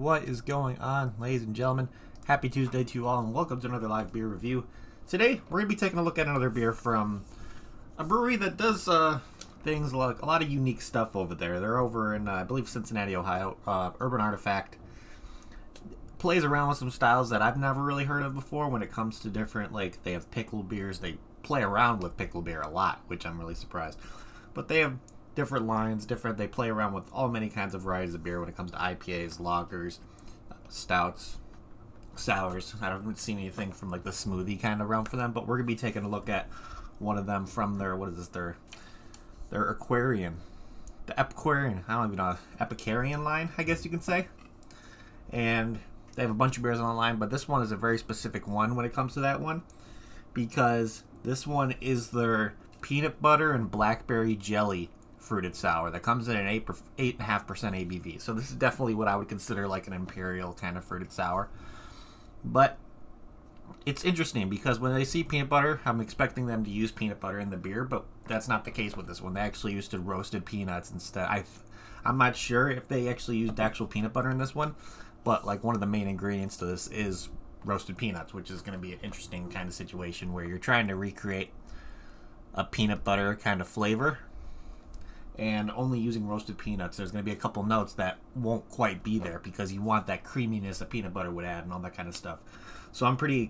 What is going on, ladies and gentlemen? Happy Tuesday to you all, and welcome to another live beer review. Today, we're going to be taking a look at another beer from a brewery that does things like a lot of unique stuff over there. They're over in, I believe, Cincinnati, Ohio. Urban Artifact plays around with some styles that I've never really heard of before when it comes to different, like, they have pickle beers. They play around with pickle beer a lot, which I'm really surprised. But they have different lines, they play around with all many kinds of varieties of beer when it comes to IPAs, lagers, stouts, sours. I haven't seen anything from like the smoothie kind of realm for them, but we're gonna be taking a look at one of them from their their aquarium, the Epicurean. I don't even know, Epicurean line, I guess you can say. And they have a bunch of beers on the line, but this one is a very specific one when it comes to that one, because this one is their peanut butter and blackberry jelly fruited sour that comes in an 8.5% ABV. So this is definitely what I would consider like an imperial kind of fruited sour. But it's interesting because when they see peanut butter, I'm expecting them to use peanut butter in the beer, but that's not the case with this one. They actually used roasted peanuts instead. I'm not sure if they actually used actual peanut butter in this one, but like one of the main ingredients to this is roasted peanuts, which is going to be an interesting kind of situation where you're trying to recreate a peanut butter kind of flavor, and only using roasted peanuts, there's going to be a couple notes that won't quite be there because you want that creaminess that peanut butter would add and all that kind of stuff. So I'm pretty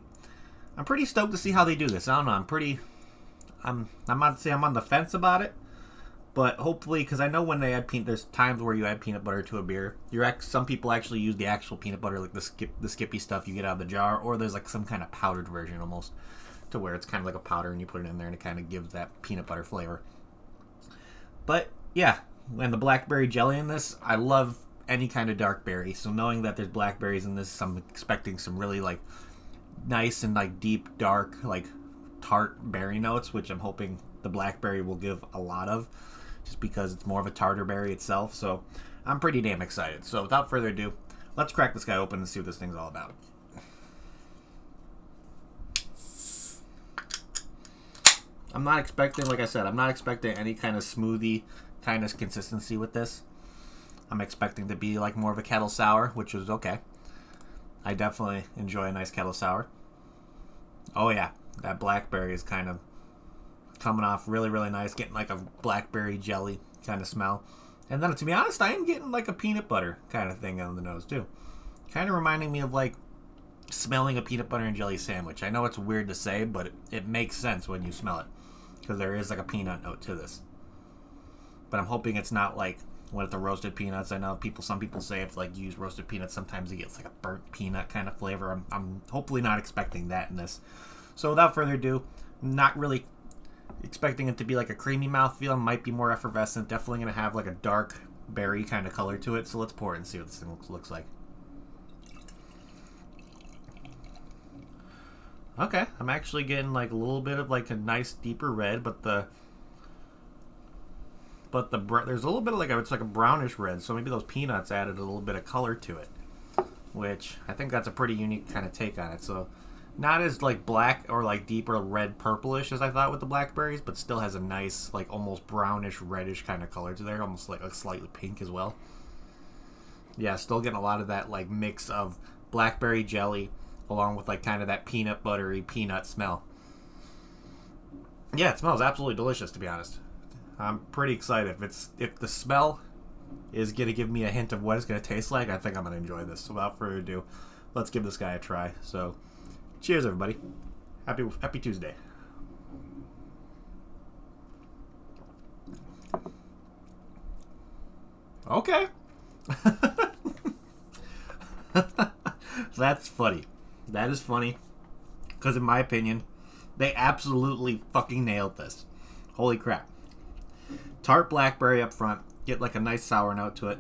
stoked to see how they do this. I don't know. I'm not saying I'm on the fence about it, but hopefully, because I know when they add there's times where you add peanut butter to a beer. Some people actually use the actual peanut butter, like the Skippy stuff you get out of the jar, or there's like some kind of powdered version almost, to where it's kind of like a powder and you put it in there and it kind of gives that peanut butter flavor. But yeah, and the blackberry jelly in this, I love any kind of dark berry. So knowing that there's blackberries in this, I'm expecting some really like nice and like deep, dark, like tart berry notes, which I'm hoping the blackberry will give a lot of, just because it's more of a tartar berry itself. So I'm pretty damn excited. So without further ado, let's crack this guy open and see what this thing's all about. I'm not expecting, like I said, I'm not expecting any kind of smoothie kind of consistency with this. I'm expecting to be like more of a kettle sour, which is okay. I definitely enjoy a nice kettle sour. Oh yeah, that blackberry is kind of coming off really, really nice, getting like a blackberry jelly kind of smell. And then, to be honest, I am getting like a peanut butter kind of thing on the nose too. Kind of reminding me of like smelling a peanut butter and jelly sandwich. I know it's weird to say, but it makes sense when you smell it, because there is like a peanut note to this. But I'm hoping it's not like with the roasted peanuts. I know some people say if like you use roasted peanuts, sometimes it gets like a burnt peanut kind of flavor. I'm hopefully not expecting that in this. So without further ado, not really expecting it to be like a creamy mouthfeel. It might be more effervescent. Definitely going to have like a dark berry kind of color to it. So let's pour it and see what this thing looks like. Okay, I'm actually getting like a little bit of like a nice deeper red, but there's a little bit of it's like a brownish red, so maybe those peanuts added a little bit of color to it, which I think that's a pretty unique kind of take on it. So not as like black or like deeper red purplish as I thought with the blackberries, but still has a nice like almost brownish reddish kind of color to there, almost like slightly pink as well. Yeah, still getting a lot of that like mix of blackberry jelly along with like kind of that peanut buttery peanut smell. Yeah, it smells absolutely delicious, to be honest. I'm pretty excited. If the smell is going to give me a hint of what it's going to taste like, I think I'm going to enjoy this. So without further ado, let's give this guy a try. So cheers, everybody. Happy Tuesday. Okay. That's funny. That is funny, because in my opinion, they absolutely fucking nailed this. Holy crap. Tart blackberry up front, get like a nice sour note to it,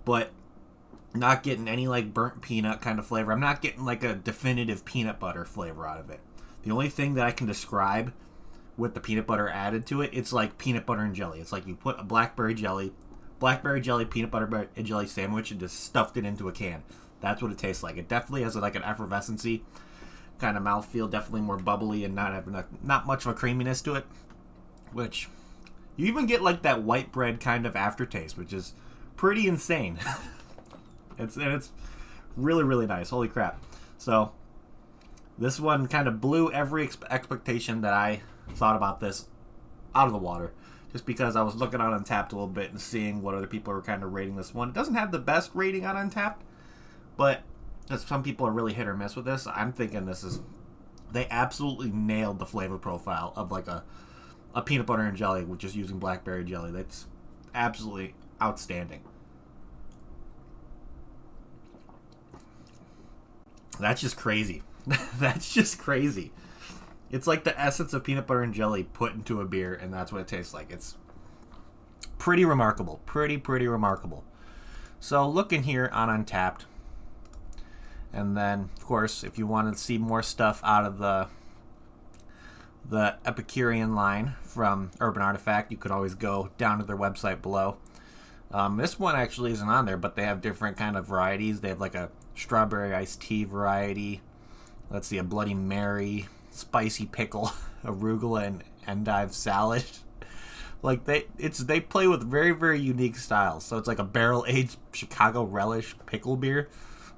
but not getting any like burnt peanut kind of flavor. I'm not getting like a definitive peanut butter flavor out of it. The only thing that I can describe with the peanut butter added to it, it's like peanut butter and jelly. It's like you put a blackberry jelly, peanut butter and jelly sandwich and just stuffed it into a can. That's what it tastes like. It definitely has like an effervescency kind of mouthfeel, definitely more bubbly and not much of a creaminess to it, which you even get like that white bread kind of aftertaste, which is pretty insane. it's really, really nice. Holy crap. So this one kind of blew every expectation that I thought about this out of the water. Just because I was looking on Untappd a little bit and seeing what other people are kind of rating this one. It doesn't have the best rating on Untappd, but some people are really hit or miss with this. I'm thinking they absolutely nailed the flavor profile of like a peanut butter and jelly, which is using blackberry jelly. That's absolutely outstanding. That's just crazy. That's just crazy. It's like the essence of peanut butter and jelly put into a beer, and that's what it tastes like. It's pretty remarkable. Pretty remarkable. So looking here on Untappd, and then, of course, if you want to see more stuff out of the Epicurean line from Urban Artifact, you could always go down to their website below. This one actually isn't on there, but they have different kind of varieties. They have like a strawberry iced tea variety. Let's see, a Bloody Mary, spicy pickle, arugula, and endive salad. Like they play with very unique styles. So it's like a barrel aged Chicago relish pickle beer.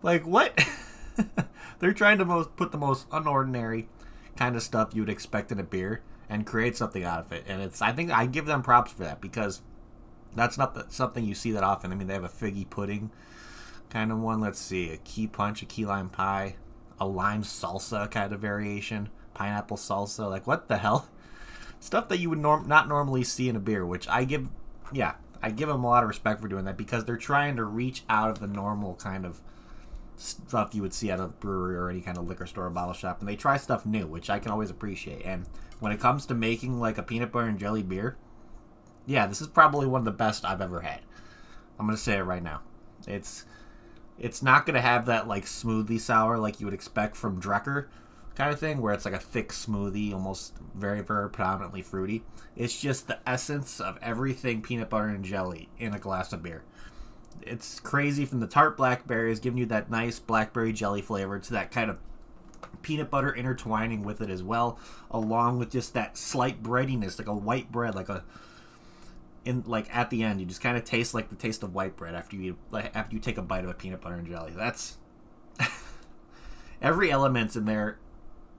Like what? They're trying to put the most unordinary kind of stuff you would expect in a beer and create something out of it. And I think I give them props for that, because that's not something you see that often. I mean, they have a figgy pudding kind of one. Let's see, a key punch, a key lime pie, a lime salsa kind of variation, pineapple salsa. Like what the hell? Stuff that you would not normally see in a beer, which I give them a lot of respect for doing that, because they're trying to reach out of the normal kind of stuff you would see at a brewery or any kind of liquor store or bottle shop, and they try stuff new, which I can always appreciate. And when it comes to making like a peanut butter and jelly beer, yeah, this is probably one of the best I've ever had. I'm gonna say it right now. It's not gonna have that like smoothie sour like you would expect from Drecker kind of thing, where it's like a thick smoothie, almost very predominantly fruity. It's just the essence of everything peanut butter and jelly in a glass of beer. It's crazy, from the tart blackberries giving you that nice blackberry jelly flavor to that kind of peanut butter intertwining with it as well, along with just that slight breadiness, like a white bread, like at the end you just kind of taste like the taste of white bread after you take a bite of a peanut butter and jelly. That's every element in there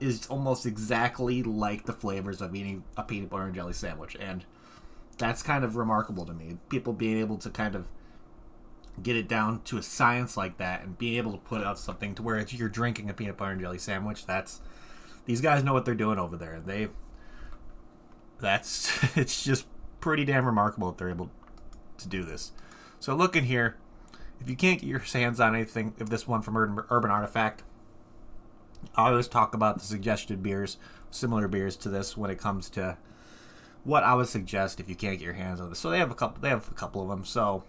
is almost exactly like the flavors of eating a peanut butter and jelly sandwich, and that's kind of remarkable to me. People being able to kind of get it down to a science like that and being able to put out something to where you're drinking a peanut butter and jelly sandwich. These guys know what they're doing over there. It's just pretty damn remarkable that they're able to do this. So looking here, if you can't get your hands on anything of this one from Urban Artifact, I always talk about the suggested beers, similar beers to this, when it comes to what I would suggest if you can't get your hands on this. So they have a couple of them. So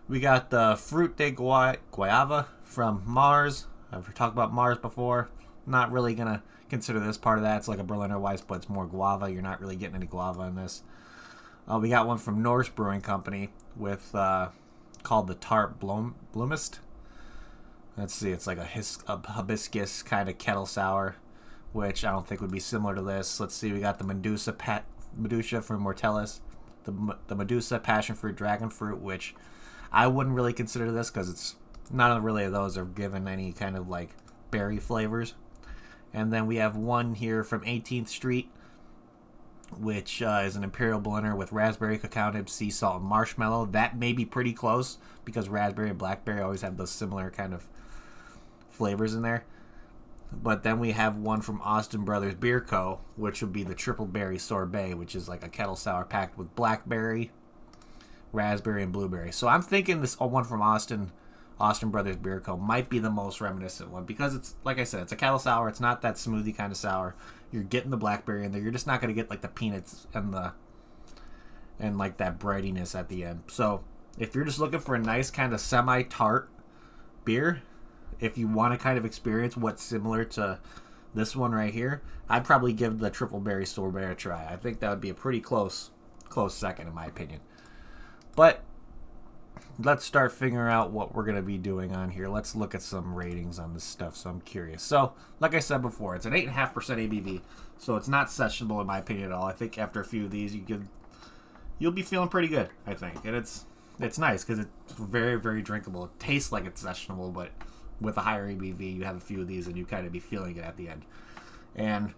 we got the Fruit de Guayaba from Mars. I've talked about Mars before. Not really gonna consider this part of that. It's like a Berliner Weiss, but it's more guava. You're not really getting any guava in this. We got one from Norse Brewing Company with called the Tart Blumist. Let's see, it's like a hibiscus kind of kettle sour, which I don't think would be similar to this. Let's see, we got the Medusa from Mortellus, the Medusa Passion Fruit Dragon Fruit, which I wouldn't really consider this because it's none of really of those are given any kind of like berry flavors. And then we have one here from 18th Street, which is an Imperial Blender with raspberry, cacao nibs, sea salt, and marshmallow. That may be pretty close because raspberry and blackberry always have those similar kind of flavors in there. But then we have one from Austin Brothers Beer Co., which would be the Triple Berry Sorbet, which is like a kettle sour packed with blackberry, raspberry, and blueberry. So I'm thinking this one from Austin Brothers Beer Co. might be the most reminiscent one, because it's, like I said, it's a kettle sour. It's not that smoothie kind of sour. You're getting the blackberry in there. You're just not going to get like the peanuts and like that breadiness at the end. So if you're just looking for a nice kind of semi-tart beer, if you want to kind of experience what's similar to this one right here, I'd probably give the Triple Berry Sorbet a try. I think that would be a pretty close second in my opinion. But let's start figuring out what we're going to be doing on here. Let's look at some ratings on this stuff, so I'm curious. So, like I said before, it's an 8.5% ABV, so it's not sessionable in my opinion at all. I think after a few of these, you'll be feeling pretty good, I think. And it's nice because it's very, very drinkable. It tastes like it's sessionable, but with a higher ABV, you have a few of these and you kind of be feeling it at the end. And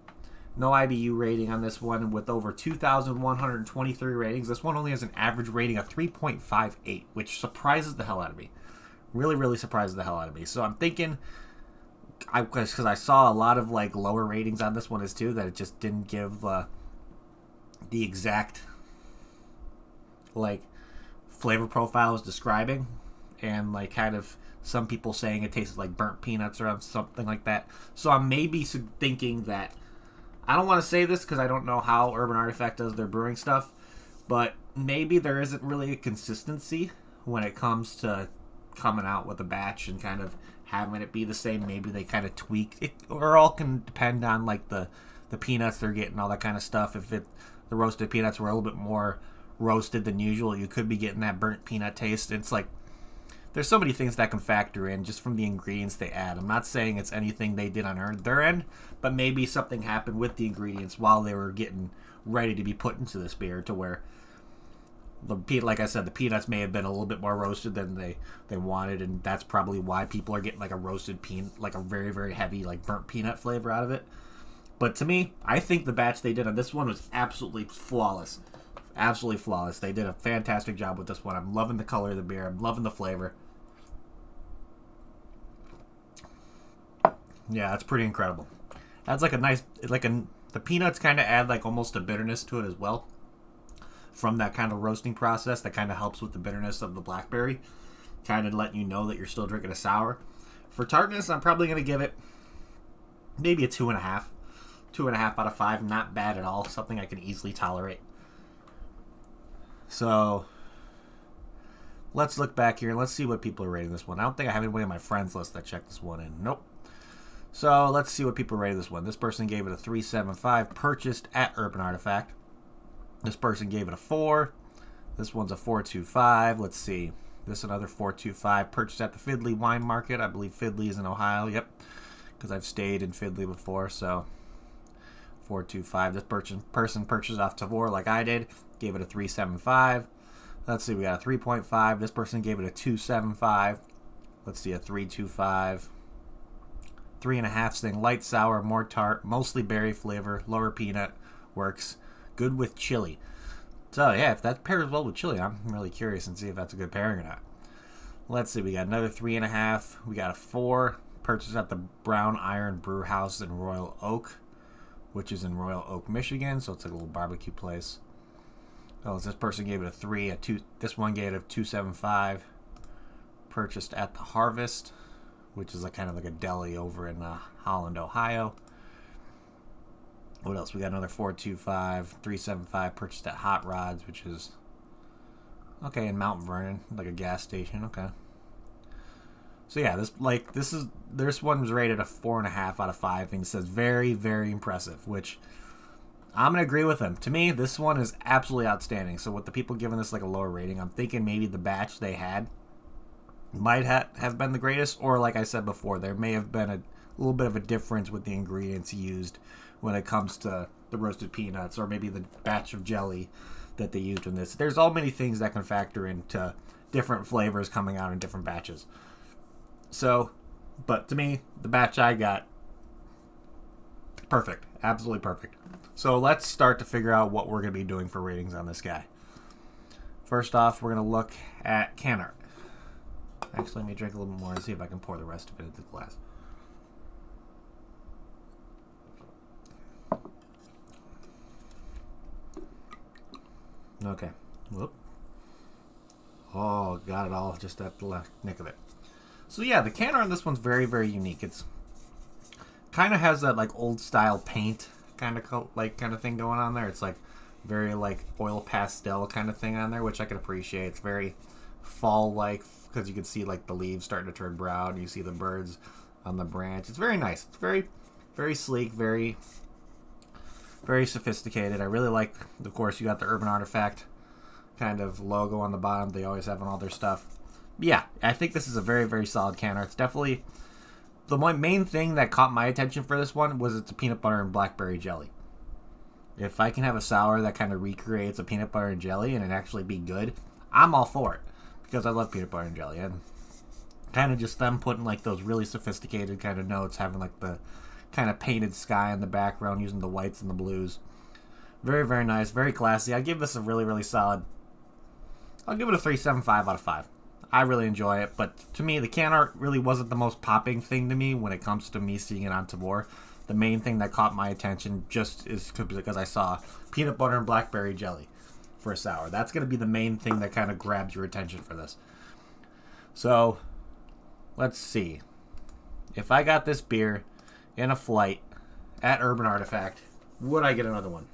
no IBU rating on this one with over 2,123 ratings. This one only has an average rating of 3.58, which surprises the hell out of me. Really, really surprises the hell out of me. So I'm thinking, because I saw a lot of like lower ratings on this one as too, that it just didn't give the exact like flavor profile I was describing, and like kind of some people saying it tastes like burnt peanuts or something like that. So I'm maybe thinking that, I don't want to say this because I don't know how Urban Artifact does their brewing stuff, but maybe there isn't really a consistency when it comes to coming out with a batch and kind of having it be the same. Maybe they kind of tweak it, or all can depend on like the peanuts they're getting, all that kind of stuff. If the roasted peanuts were a little bit more roasted than usual, you could be getting that burnt peanut taste. It's like there's so many things that can factor in just from the ingredients they add. I'm not saying it's anything they did on their end, but maybe something happened with the ingredients while they were getting ready to be put into this beer to where like I said, the peanuts may have been a little bit more roasted than they wanted, and that's probably why people are getting like a roasted peanut, like a very, very heavy like burnt peanut flavor out of it. But to me, I think the batch they did on this one was absolutely flawless. Absolutely flawless. They did a fantastic job with this one. I'm loving the color of the beer. I'm loving the flavor. Yeah, that's pretty incredible. That's like a nice, the peanuts kind of add like almost a bitterness to it as well. From that kind of roasting process that kind of helps with the bitterness of the blackberry. Kind of letting you know that you're still drinking a sour. For tartness, I'm probably going to give it maybe a 2.5. 2.5 out of 5. Not bad at all. Something I can easily tolerate. So let's look back here and let's see what people are rating this one. I don't think I have anybody on my friends list that checked this one in. Nope. So let's see what people rated this one. This person gave it a 3.75, purchased at Urban Artifact. This person gave it a 4. This one's a 4.25. Let's see. This another 4.25, purchased at the Fidley Wine Market. I believe Fidley is in Ohio. Yep, because I've stayed in Fidley before. So 4.25. This person purchased off Tavor like I did. Gave it a 3.75. Let's see. We got a 3.5. This person gave it a 2.75. Let's see, a 3.25. 3.5 saying light sour, more tart, mostly berry flavor, lower peanut, works. Good with chili. So yeah, if that pairs well with chili, I'm really curious and see if that's a good pairing or not. Let's see, we got another 3.5. We got a 4. Purchased at the Brown Iron Brew House in Royal Oak, which is in Royal Oak, Michigan. So it's like a little barbecue place. Oh, this person gave it a 3. This one gave it a 2.75. Purchased at the Harvest, which is like kind of like a deli over in Holland, Ohio. What else? We got another 4.25, 3.75. Purchased at Hot Rods, which is okay in Mount Vernon, like a gas station. Okay. So yeah, this one was rated a 4.5 out of 5, and it says very, very impressive, which I'm gonna agree with them. To me, this one is absolutely outstanding. So with the people giving this like a lower rating, I'm thinking maybe the batch they had might have been the greatest, or like I said before, there may have been a little bit of a difference with the ingredients used when it comes to the roasted peanuts, or maybe the batch of jelly that they used in this. There's all many things that can factor into different flavors coming out in different batches. So, but to me, the batch I got, perfect. Absolutely perfect. So let's start to figure out what we're going to be doing for ratings on this guy. First off, we're going to look at can art. Actually, let me drink a little bit more and see if I can pour the rest of it into the glass. Okay. Whoop. Oh, got it all just at the nick of it. So yeah, the can art on this one's very, very unique. It's kind of has that like old style paint kind of thing going on there. It's like very like oil pastel kind of thing on there, which I can appreciate. It's very fall like because you can see like the leaves starting to turn brown. You see the birds on the branch. It's very nice. It's very, very sleek. Very, very sophisticated. I really like. Of course, you got the Urban Artifact kind of logo on the bottom. They always have on all their stuff. But yeah, I think this is a very, very solid can art. It's definitely the main thing that caught my attention for this one was it's a peanut butter and blackberry jelly. If I can have a sour that kind of recreates a peanut butter and jelly and it actually be good, I'm all for it because I love peanut butter and jelly. And Kind of just them putting like those really sophisticated kind of notes, having like the kind of painted sky in the background, using the whites and the blues. Very, very nice, very classy. I give this a really, really solid. I'll give it a 3.75 out of 5. I really enjoy it, but to me, the can art really wasn't the most popping thing to me when it comes to me seeing it on Tabor. The main thing that caught my attention just is because I saw peanut butter and blackberry jelly for a sour. That's going to be the main thing that kind of grabs your attention for this. So, let's see. If I got this beer in a flight at Urban Artifact, would I get another one?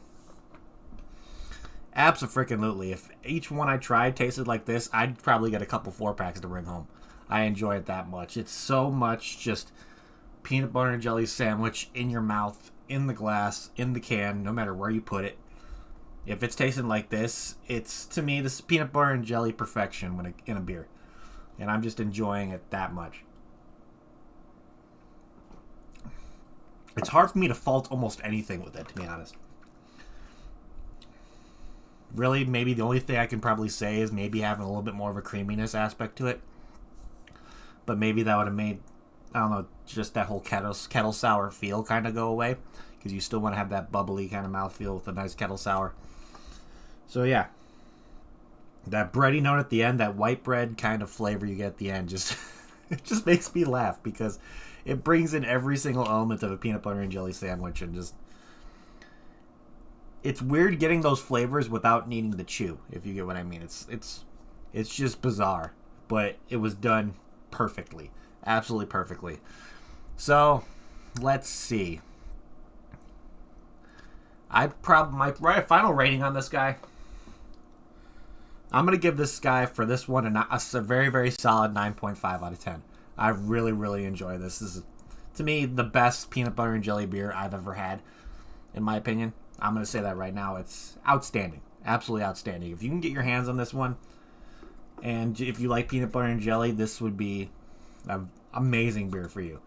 Abso-freaking-lutely. If each one I tried tasted like this, I'd probably get a couple 4-packs to bring home. I enjoy it that much. It's so much just peanut butter and jelly sandwich in your mouth, in the glass, in the can, no matter where you put it. If it's tasting like this, it's, to me, this is peanut butter and jelly perfection in a beer. And I'm just enjoying it that much. It's hard for me to fault almost anything with it, to be honest. Really, maybe the only thing I can probably say is maybe having a little bit more of a creaminess aspect to it. But maybe that would have made, I don't know, just that whole kettle sour feel kind of go away. Because you still want to have that bubbly kind of mouthfeel with a nice kettle sour. So yeah. That bready note at the end, that white bread kind of flavor you get at the end, just it just makes me laugh. Because it brings in every single element of a peanut butter and jelly sandwich. And just... it's weird getting those flavors without needing to chew, if you get what I mean. It's just bizarre, but it was done perfectly, absolutely perfectly. So, let's see. My final rating on this guy, I'm gonna give this guy for this one a very, very solid 9.5 out of 10. I really, really enjoy this. This is, to me, the best peanut butter and jelly beer I've ever had, in my opinion. I'm going to say that right now. It's outstanding. Absolutely outstanding. If you can get your hands on this one, and if you like peanut butter and jelly, this would be an amazing beer for you.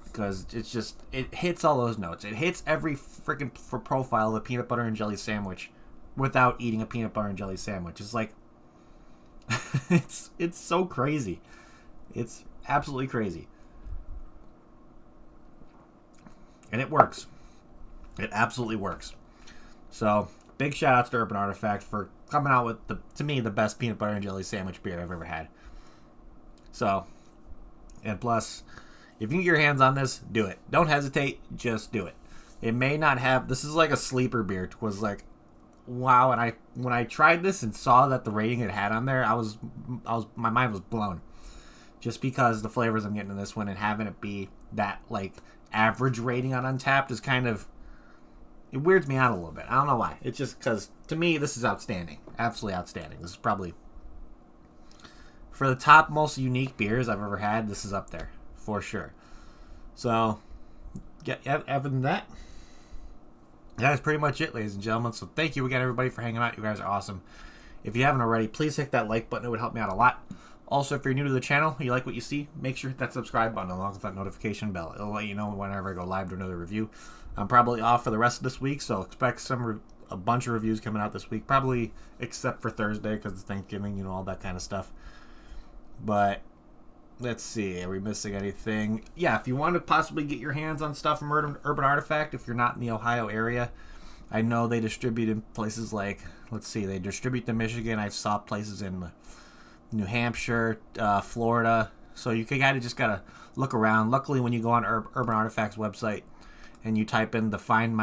Because it's just, it hits all those notes. It hits every freaking profile of a peanut butter and jelly sandwich without eating a peanut butter and jelly sandwich. It's like, it's so crazy. It's absolutely crazy. And it works. It absolutely works. So, big shout outs to Urban Artifact for coming out with, to me, the best peanut butter and jelly sandwich beer I've ever had. So, and plus, if you can get your hands on this, do it. Don't hesitate, just do it. It may not have, this is like a sleeper beer. It was like, wow, and when I tried this and saw that the rating it had on there, my mind was blown. Just because the flavors I'm getting in this one and having it be that, like, average rating on Untappd is kind of, it weirds me out a little bit. I don't know why. It's just because, to me, this is outstanding. Absolutely outstanding. This is probably, for the top most unique beers I've ever had, this is up there. For sure. So, other than that, that is pretty much it, ladies and gentlemen. So, thank you again, everybody, for hanging out. You guys are awesome. If you haven't already, please hit that like button. It would help me out a lot. Also, if you're new to the channel, you like what you see, make sure to hit that subscribe button along with that notification bell. It'll let you know whenever I go live to another review. I'm probably off for the rest of this week, so expect a bunch of reviews coming out this week. Probably except for Thursday because it's Thanksgiving, all that kind of stuff. But let's see, are we missing anything? Yeah, if you want to possibly get your hands on stuff from Urban Artifact, if you're not in the Ohio area, I know they distribute in places like, let's see, they distribute to Michigan. I saw places in New Hampshire, Florida. So you kind of just gotta look around. Luckily, when you go on Urban Artifact's website and you type in the find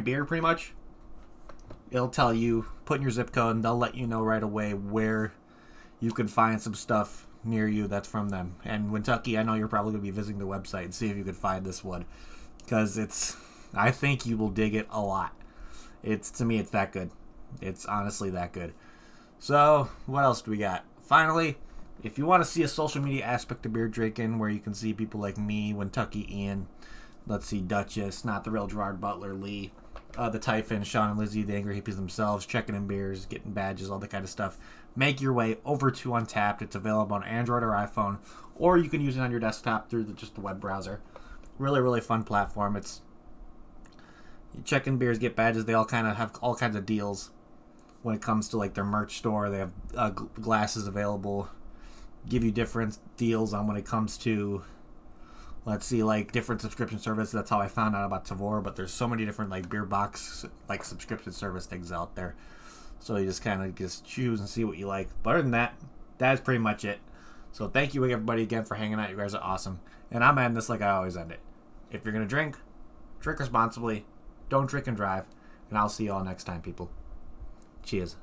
beer, pretty much, it'll tell you, put in your zip code, and they'll let you know right away where you can find some stuff near you that's from them. And Kentucky, I know you're probably gonna be visiting the website and see if you could find this one, because I think you will dig it a lot. To me, it's that good. It's honestly that good. So, what else do we got? Finally, if you want to see a social media aspect of beer drinking where you can see people like me, Kentucky Ian, let's see, Duchess, Not the Real Gerard Butler, Lee, the Typhon, Sean and Lizzie, the Angry Hippies themselves, checking in beers, getting badges, all that kind of stuff, make your way over to Untappd. It's available on Android or iPhone, or you can use it on your desktop through just the web browser. Really, really fun platform. You check in beers, get badges. They all kind of have all kinds of deals when it comes to like their merch store. They have glasses available, give you different deals on when it comes to, let's see, like different subscription services. That's how I found out about Tavour, but there's so many different like beer box like subscription service things out there. So you just kind of just choose and see what you like. But other than that, that is pretty much it. So thank you everybody again for hanging out. You guys are awesome. And I'm ending this like I always end it. If you're going to drink responsibly. Don't drink and drive. And I'll see you all next time, people. Cheers.